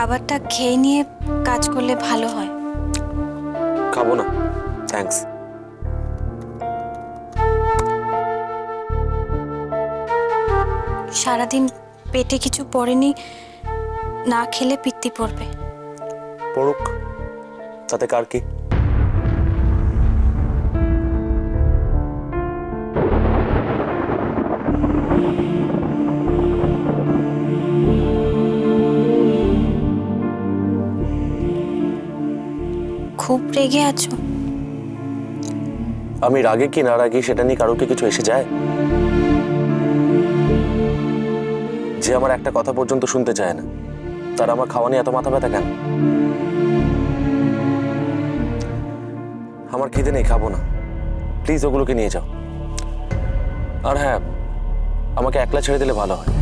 খাবারটা খেয়ে নিয়ে কাজ করলে ভালো হয়। খাবো না, থ্যাঙ্কস। সারাদিন পেটে কিছু পড়েনি, না খেলে পিত্তি পড়বে। পড়ুক, তাতে কার কি। খুব রেগে আছো? আমি রাগে কি না রাগে সেটা নিয়ে কারোকে কিছু এসে যায়? যে আমার একটা কথা পর্যন্ত শুনতে চায় না, তার আমার খাওয়া নিয়ে এত মাথা ব্যথা কেন? আমার খিদে নেই, খাবো না। প্লিজ ওগুলোকে নিয়ে যাও। আর হ্যাঁ, আমাকে একলা ছেড়ে দিলে ভালো হয়।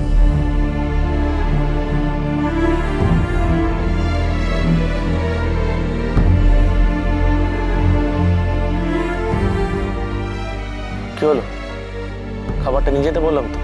কি হলো? খাবারটা নিয়ে যেতে বললাম তো।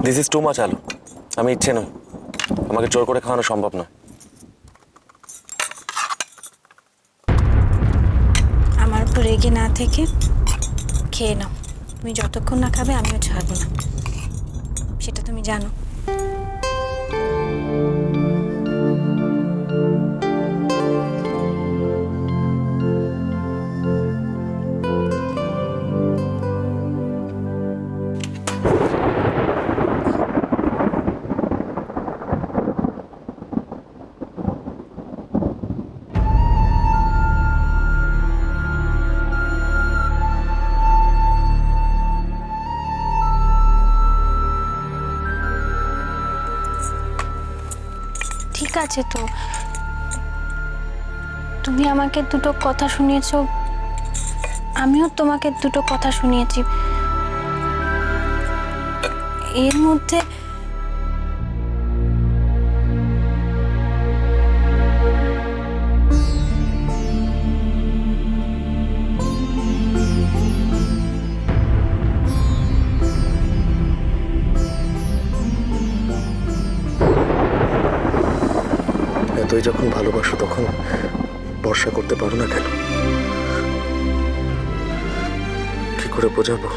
দিস ইজ টু মাচ আলু। আমি ইচ্ছে নই, আমাকে জোর করে খাওয়ানো সম্ভব নয়। আমার উপর রেগে না থেকে খেয়ে নাও। তুমি যতক্ষণ না খাবে আমিও ছাড়বো না, সেটা তুমি জানো। ঠিক আছে তো, তুমি আমাকে দুটো কথা শুনিয়েছো, আমিও তোমাকে দুটো কথা শুনিয়েছি। এর মধ্যে এতই যখন ভালোবাসো তখন ভরসা করতে পারো না কেন? কি করে বোঝাবো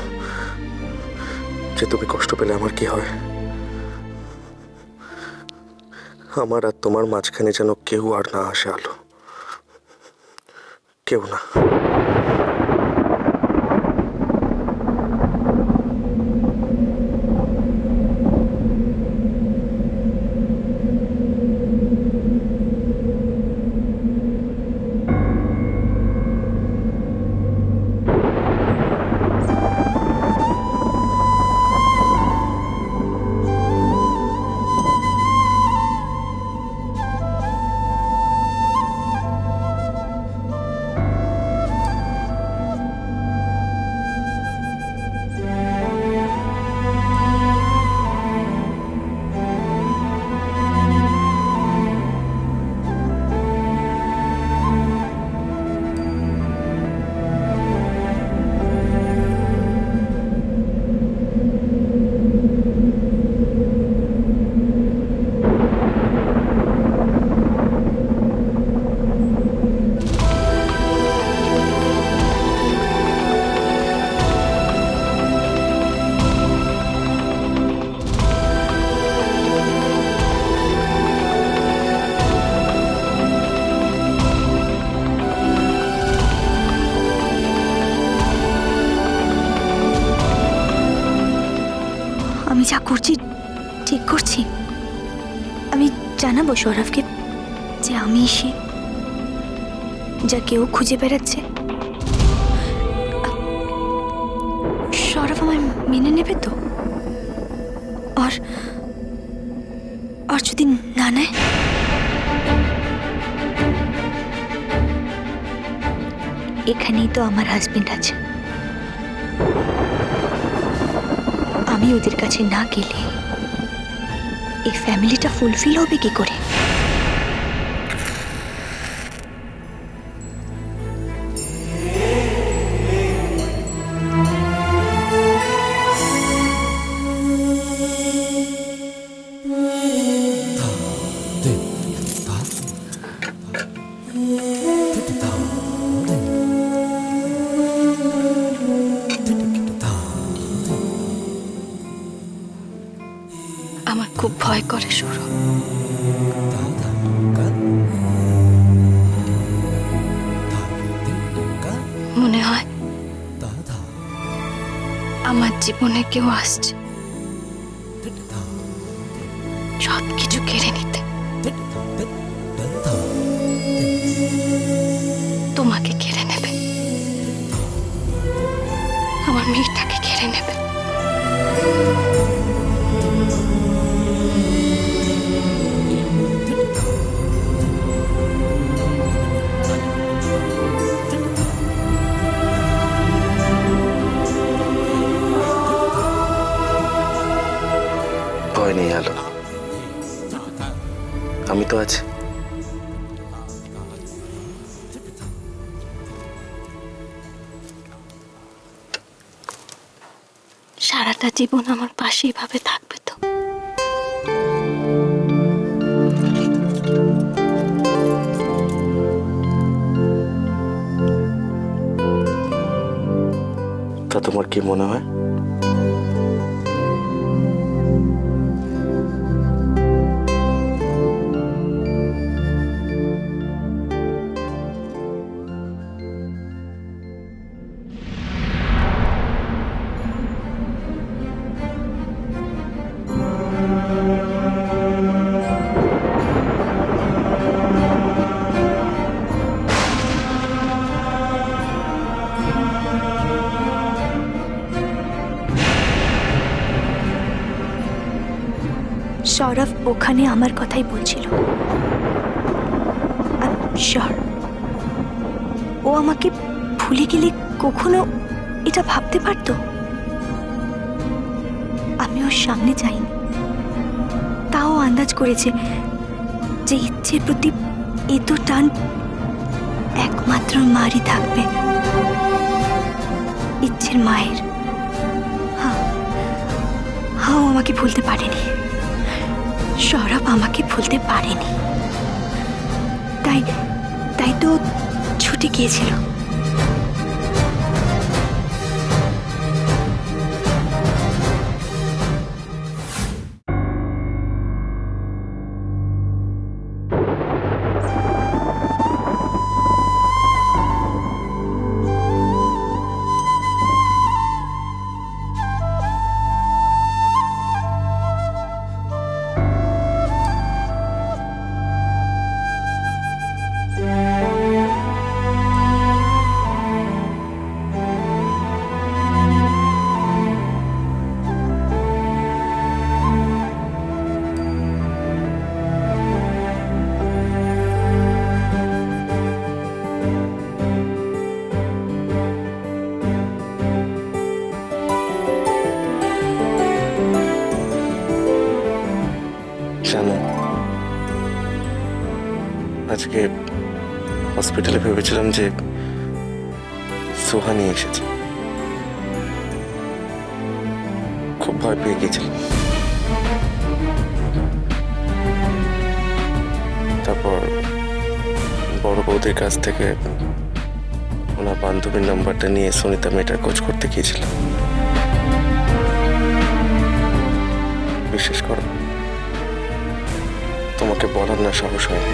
যে তুমি কষ্ট পেলে আমার কি হয়? আমার আর তোমার মাঝখানে যেন কেউ আর না আসে আলো, কেউ না। আমি যা করছি ঠিক করছি। আমি জানাবো সৌরভকে যে আমি সে, যা কেউ খুঁজে বেড়াচ্ছে। সৌরভ আমায় মেনে নেবে তো? আর যদি না নেয়? এখানেই তো আমার হাজবেন্ড আছে। আমি ওদের কাছে না গেলে এই ফ্যামিলিটা ফুলফিল হবে কি করে? আমার খুব ভয় করে সৌরভ। মনে হয় আমার জীবনে কেউ আসছে সবকিছু কেড়ে নিতে। তোমাকে কেড়ে নেবে, আমার মেয়েটাকে কেড়ে নেবে। ভয় নেই আলো, আমি তো আছি। সারাটা জীবন আমার পাশে এভাবে থাকবে তো? তা তোমার কি মনে হয়? সৌরভ ওখানে আমার কথাই বলছিল। শিওর ও আমাকে ভুলে গেলে কখনো এটা ভাবতে পারতো? আমি ওর সামনে যাইনি, তাও আন্দাজ করেছে যে ইচ্ছের প্রতি এত টান একমাত্র মারই থাকবে, ইচ্ছের মায়ের। হ্যাঁ, ও আমাকে ভুলতে পারেনি, সৌরভ আমাকে ভুলতে পারেনি। তাই তো ছুটে গিয়েছিল। জানো, আজকে হসপিটালে ভেবেছিলাম যে সোহানি এসেছে, খুব ভয় পেয়ে গেছিলাম। তারপর বড় বৌদির কাছ থেকে ওনার বান্ধবীর নাম্বারটা নিয়ে সুনিতা মেয়েটার খোঁজ করতে গিয়েছিলাম। বিশ্বাস করো, তোমাকে বলার না সাহস হয়।